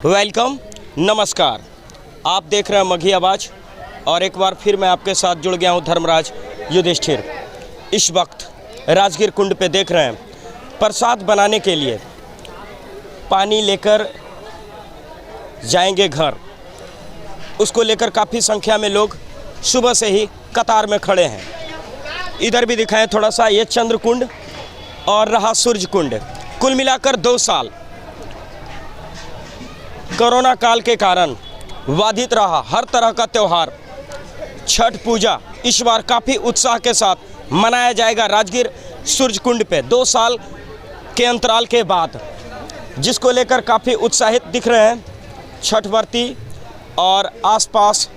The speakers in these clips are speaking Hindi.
वेलकम, नमस्कार। आप देख रहे हैं मघी आवाज़ और एक बार फिर मैं आपके साथ जुड़ गया हूं धर्मराज युधिष्ठिर। इस वक्त राजगीर कुंड पे देख रहे हैं प्रसाद बनाने के लिए पानी लेकर जाएंगे घर। उसको लेकर काफ़ी संख्या में लोग सुबह से ही कतार में खड़े हैं। इधर भी दिखाएं थोड़ा सा, ये चंद्र कुंड और रहा सूर्य कुंड। कुल मिलाकर 2 साल कोरोना काल के कारण बाधित रहा हर तरह का त्यौहार। छठ पूजा इस बार काफ़ी उत्साह के साथ मनाया जाएगा राजगीर सूर्य कुंड पे 2 साल के अंतराल के बाद, जिसको लेकर काफ़ी उत्साहित दिख रहे हैं छठ व्रती और आसपास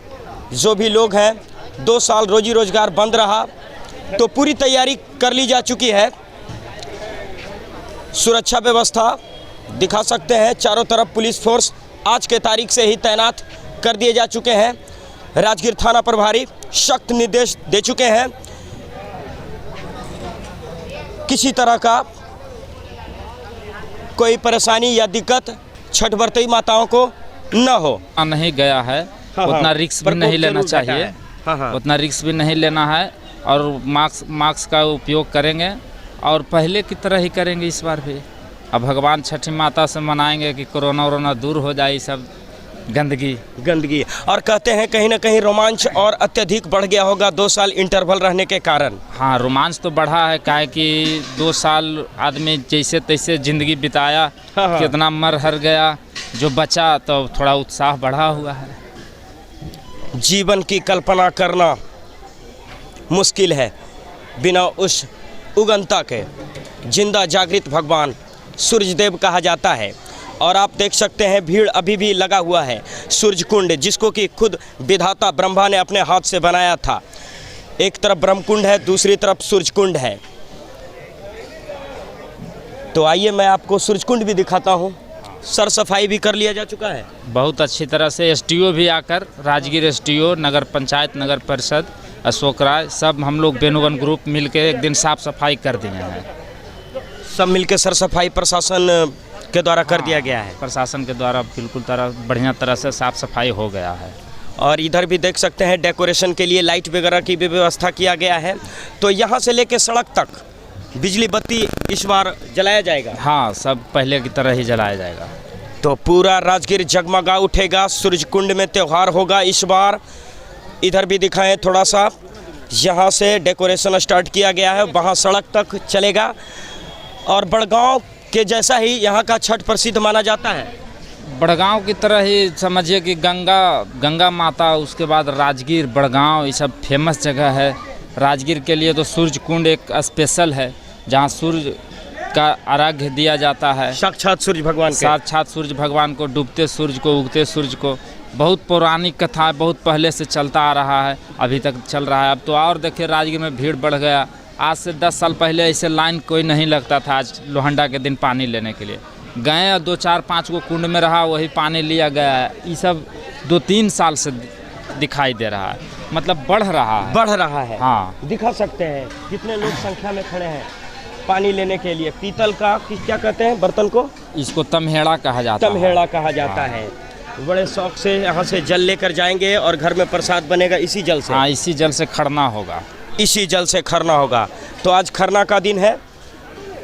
जो भी लोग हैं। 2 साल रोजी रोजगार बंद रहा तो पूरी तैयारी कर ली जा चुकी है। सुरक्षा व्यवस्था दिखा सकते हैं, चारों तरफ पुलिस फोर्स आज के तारीख से ही तैनात कर दिए जा चुके हैं। राजगीर थाना प्रभारी सख्त निर्देश दे चुके हैं, किसी तरह का कोई परेशानी या दिक्कत छठ व्रती माताओं को न हो। नहीं गया है उतना रिस्क भी नहीं लेना चाहिए। उतना रिस्क भी नहीं लेना है और मास्क का उपयोग करेंगे और पहले की तरह ही करेंगे इस बार भी। अब भगवान छठी माता से मनाएंगे कि कोरोना वोरोना दूर हो जाए, सब गंदगी। और कहते हैं कहीं ना कहीं रोमांच और अत्यधिक बढ़ गया होगा 2 साल इंटरवल रहने के कारण। हाँ, रोमांच तो बढ़ा है, काहे कि 2 साल आदमी जैसे तैसे ज़िंदगी बिताया। कितना मर हर गया, जो बचा तो थोड़ा उत्साह बढ़ा हुआ है। जीवन की कल्पना करना मुश्किल है बिना उस उगंता के। जिंदा जागृत भगवान सूर्यदेव कहा जाता है और आप देख सकते हैं भीड़ अभी भी लगा हुआ है। सूर्य कुंड जिसको कि खुद विधाता ब्रह्मा ने अपने हाथ से बनाया था। एक तरफ ब्रह्मकुंड है, दूसरी तरफ सूर्य कुंड है। तो आइए मैं आपको सूर्य कुंड भी दिखाता हूँ। सर सफाई भी कर लिया जा चुका है बहुत अच्छी तरह से। एसडीओ भी आकर, राजगीर एसडीओ, नगर पंचायत, नगर परिषद, अशोक राय, सब हम लोग बेनुवन ग्रुप मिलके एक दिन साफ सफाई कर दिए हैं। सब मिलके सर सफाई प्रशासन के द्वारा कर दिया गया है। प्रशासन के द्वारा बिल्कुल बढ़िया तरह से साफ सफाई हो गया है। और इधर भी देख सकते हैं डेकोरेशन के लिए लाइट वगैरह की भी व्यवस्था किया गया है। तो यहाँ से लेके सड़क तक बिजली बत्ती इस बार जलाया जाएगा। हाँ, सब पहले की तरह ही जलाया जाएगा। तो पूरा राजगीर जगमगा उठेगा। सूर्य कुंड में त्यौहार होगा इस बार। इधर भी दिखाएं थोड़ा सा, यहाँ से डेकोरेशन स्टार्ट किया गया है, वहाँ सड़क तक चलेगा। और बड़गांव के जैसा ही यहाँ का छठ प्रसिद्ध माना जाता है। बड़गांव की तरह ही समझिए कि गंगा माता, उसके बाद राजगीर, बड़गांव, ये सब फेमस जगह है। राजगीर के लिए तो सूर्य कुंड एक स्पेशल है, जहाँ सूर्य का अर्घ्य दिया जाता है। साक्षात सूर्य भगवान, साक्षात सूर्य भगवान को, डूबते सूर्य को, उगते सूर्य को। बहुत पौराणिक कथा है, बहुत पहले से चलता आ रहा है, अभी तक चल रहा है। अब तो और देखिए राजगीर में भीड़ बढ़ गया। आज से 10 साल पहले ऐसे लाइन कोई नहीं लगता था। आज लोहंडा के दिन पानी लेने के लिए गए और 2-4-5 को कुंड में रहा, वही पानी लिया गया है। ये सब 2-3 साल से दिखाई दे रहा है, मतलब बढ़ रहा है। हाँ, दिखा सकते हैं कितने लोग संख्या में खड़े हैं पानी लेने के लिए। पीतल का क्या कहते हैं बर्तन को? इसको तमहेड़ा कहा जाता है। तमहेड़ा कहा जाता है। बड़े शौक से यहाँ से जल लेकर जाएंगे और घर में प्रसाद बनेगा इसी जल से। हाँ, इसी जल से खरना होगा। इसी जल से खरना होगा। तो आज खरना का दिन है।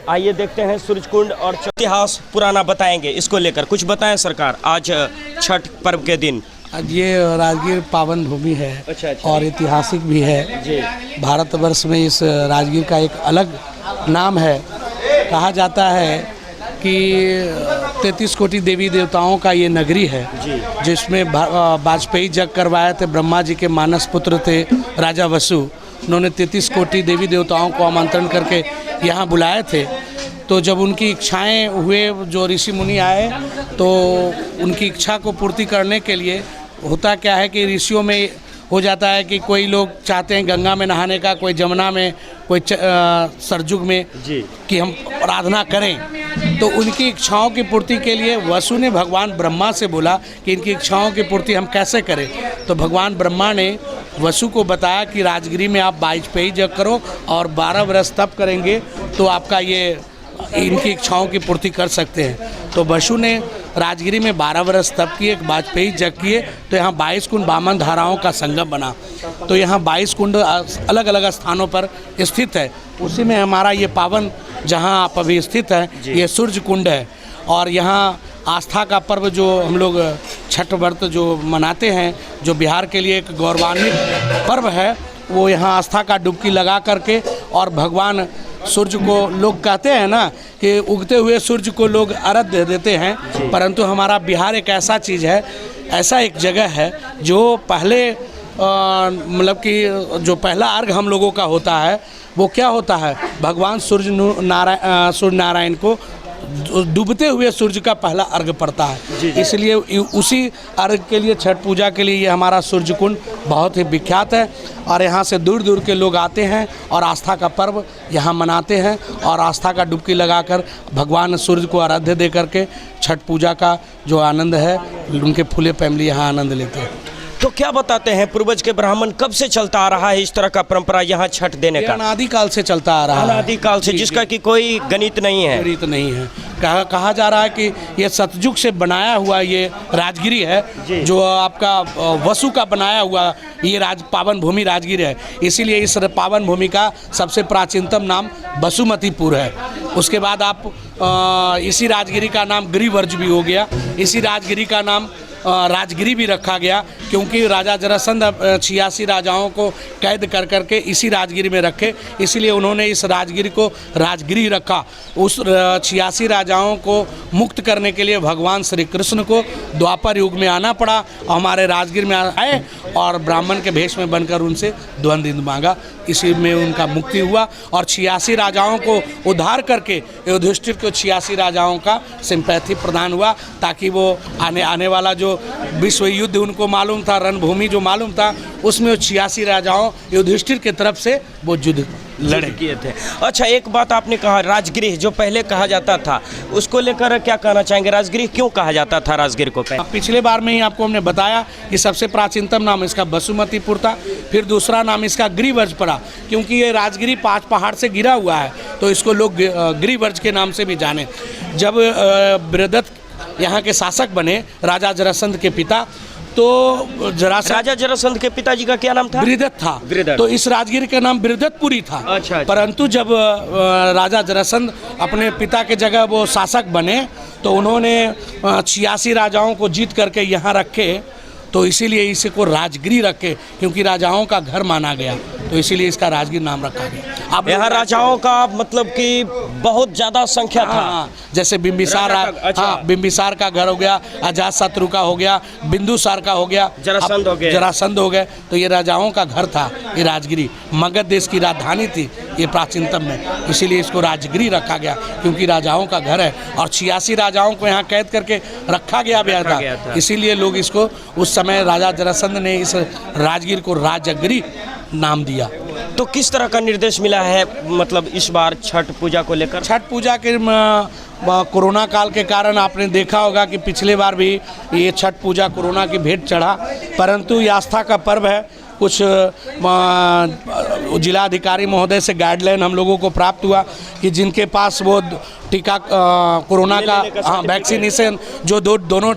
आइए देखते हैं सूर्य कुंड और इतिहास पुराना बताएंगे। इसको लेकर कुछ बताएं सरकार। आज छठ पर्व के दिन आज ये राजगीर पावन भूमि है। अच्छा। और ऐतिहासिक भी है जी। भारतवर्ष में इस राजगीर का एक अलग नाम है। कहा जाता है कि 33 कोटि देवी देवताओं का ये नगरी है, जिसमें वाजपेयी जग करवाए थे। ब्रह्मा जी के मानस पुत्र थे राजा वसु। उन्होंने 33 कोटि देवी देवताओं को आमंत्रण करके यहाँ बुलाए थे। तो जब उनकी इच्छाएं हुए, जो ऋषि मुनि आए, तो उनकी इच्छा को पूर्ति करने के लिए होता क्या है कि ऋषियों में हो जाता है कि कोई लोग चाहते हैं गंगा में नहाने का, कोई जमुना में, कोई सरजुग में जी, कि हम आराधना करें। तो उनकी इच्छाओं की पूर्ति के लिए वसु ने भगवान ब्रह्मा से बोला कि इनकी इच्छाओं की पूर्ति हम कैसे करें। तो भगवान ब्रह्मा ने वसु को बताया कि राजगिरी में आप वाजपेयी जग करो और 12 वर्ष तप करेंगे तो आपका ये इनकी इच्छाओं की पूर्ति कर सकते हैं। तो बसु ने राजगिरी में 12 वर्ष तप किए, वाजपेयी जग किए, तो यहाँ 22 कुंड वामन धाराओं का संगम बना। तो यहाँ 22 कुंड अलग अलग स्थानों पर स्थित है। उसी में हमारा ये पावन जहाँ आप अभी स्थित है, ये सूर्य कुंड है। और यहाँ आस्था का पर्व जो हम लोग छठ व्रत जो मनाते हैं, जो बिहार के लिए एक गौरवान्वित पर्व है, वो यहाँ आस्था का डुबकी लगा करके और भगवान सूर्य को लोग कहते हैं ना कि उगते हुए सूर्य को लोग अर्घ्य देते हैं, परंतु हमारा बिहार एक ऐसा चीज़ है, ऐसा एक जगह है जो पहले मतलब कि जो पहला अर्घ हम लोगों का होता है वो क्या होता है, भगवान सूर्य नारायण को डूबते हुए सूर्य का पहला अर्घ पड़ता है। इसलिए उसी अर्घ के लिए, छठ पूजा के लिए ये हमारा सूर्य कुंड बहुत ही विख्यात है। और यहाँ से दूर दूर के लोग आते हैं और आस्था का पर्व यहाँ मनाते हैं और आस्था का डुबकी लगाकर भगवान सूर्य को आराध्य दे करके छठ पूजा का जो आनंद है, उनके पूरे फैमिली यहाँ आनंद लेते हैं। तो क्या बताते हैं, पूर्वज के ब्राह्मण कब से चलता आ रहा है इस तरह का परंपरा यहाँ छठ देने का? अनादिकाल से चलता आ रहा है, अनादिकाल से, जिसका कि कोई गणित नहीं है। गणित नहीं है। कहा जा रहा है कि ये सतयुग से बनाया हुआ ये राजगिरी है, जो आपका वसु का बनाया हुआ ये पावन भूमि राजगिरी है। इसीलिए इस पावन भूमि का सबसे प्राचीनतम नाम बसुमतीपुर है। उसके बाद आप इसी राजगिरी का नाम गिरिवर्ज भी हो गया। इसी राजगिरी का नाम राजगिरी भी रखा गया, क्योंकि राजा जरासंध 86 राजाओं को कैद कर करके इसी राजगिरी में रखे, इसीलिए उन्होंने इस राजगिरी को राजगिरी रखा। उस 86 राजाओं को मुक्त करने के लिए भगवान श्री कृष्ण को द्वापर युग में आना पड़ा, हमारे राजगिरी में आए और ब्राह्मण के भेष में बनकर उनसे द्वंद्व मांगा। इसी में उनका मुक्ति हुआ और 86 राजाओं को उद्धार करके युधिष्ठिर को 86 राजाओं का सिंपैथी प्रदान हुआ, ताकि वो आने वाला जो विश्व युद्ध उनको मालूम था, रणभूमि जो मालूम था, उसमें 86 राजाओं युधिष्ठिर की तरफ से वो युद्ध लड़े किए थे। अच्छा, एक बात आपने कहा राजगिरी जो पहले कहा जाता था, उसको लेकर क्या कहना चाहेंगे? राजगिरी क्यों कहा जाता था राजगिरी को? पिछले बार में ही आपको हमने बताया कि सबसे प्राचीनतम नाम इसका बसुमतीपुर था, फिर दूसरा नाम इसका गिरिवर्ज पड़ा, क्योंकि ये राजगिरी 5 पहाड़ से घिरा हुआ है, तो इसको लोग गिरिवर्ज के नाम से भी जाने। जब बृहदत्त यहाँ के शासक बने, राजा जरासंध के पिता, तो राजा जरासंध के पिताजी का क्या नाम था? बृहदत्त था। तो इस राजगिरी का नाम बृहदत्तपुरी था। अच्छा। परंतु जब राजा जरासंध अपने पिता के जगह वो शासक बने, तो उन्होंने 86 राजाओं को जीत करके यहाँ रखे, तो इसीलिए इसे को राजगिरी रखे, क्योंकि राजाओं का घर माना गया, तो इसीलिए इसका राजगिरी नाम रखा गया। अब यहाँ राजाओं का मतलब कि बहुत ज़्यादा संख्या था। हाँ, जैसे बिंबिसार, अच्छा। हाँ, बिंबिसार का घर हो गया, अजातशत्रु का हो गया, बिंदुसार का हो गया, जरासंध हो गए, जरासंध हो गए। तो ये राजाओं का घर था ये राजगिरी, मगध देश की राजधानी थी ये प्राचीनतम में, इसीलिए इसको राजगिरी रखा गया, क्योंकि राजाओं का घर है और 86 राजाओं को यहाँ कैद करके रखा गया था। इसीलिए लोग इसको, उस समय राजा जरासंध ने इस राजगिरी को राजगिरी नाम दिया। तो किस तरह का निर्देश मिला है मतलब इस बार छठ पूजा को लेकर? छठ पूजा के कोरोना काल के कारण आपने देखा होगा कि पिछले बार भी ये छठ पूजा कोरोना की भेंट चढ़ा, परंतु ये आस्था का पर्व है। कुछ जिलाधिकारी महोदय से गाइडलाइन हम लोगों को प्राप्त हुआ कि जिनके पास वो टीका कोरोना का वैक्सीनेशन जो दोनों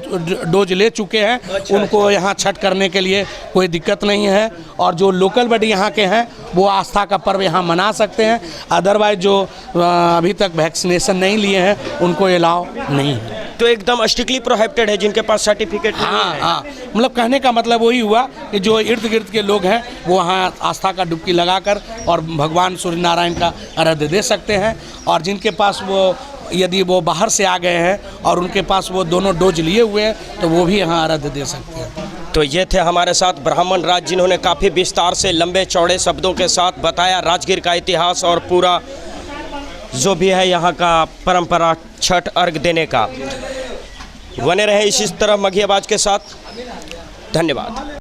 डोज ले चुके हैं, उनको यहाँ छठ करने के लिए कोई दिक्कत नहीं है, और जो लोकल बॉडी यहाँ के हैं वो आस्था का पर्व यहाँ मना सकते हैं। अदरवाइज जो अभी तक वैक्सीनेशन नहीं लिए हैं उनको अलाउ नहीं है। तो एकदम स्ट्रिक्टली प्रोहिबिटेड है जिनके पास सर्टिफिकेट नहीं है। हाँ, मतलब कहने का मतलब वही हुआ कि जो इर्द गिर्द के लोग हैं वो वहाँ आस्था का डुबकी लगाकर और भगवान सूर्य नारायण का अर्घ्य दे सकते हैं, और जिनके पास वो, यदि वो बाहर से आ गए हैं और उनके पास वो दोनों डोज लिए हुए हैं, तो वो भी यहाँ अर्घ्य दे सकते हैं। तो ये थे हमारे साथ ब्राह्मण राज, जिन्होंने काफ़ी विस्तार से लंबे चौड़े शब्दों के साथ बताया राजगीर का इतिहास और पूरा जो भी है यहाँ का परंपरा छठ अर्घ देने का। बने रहे इसी तरह मघी आवाज़ के साथ। धन्यवाद।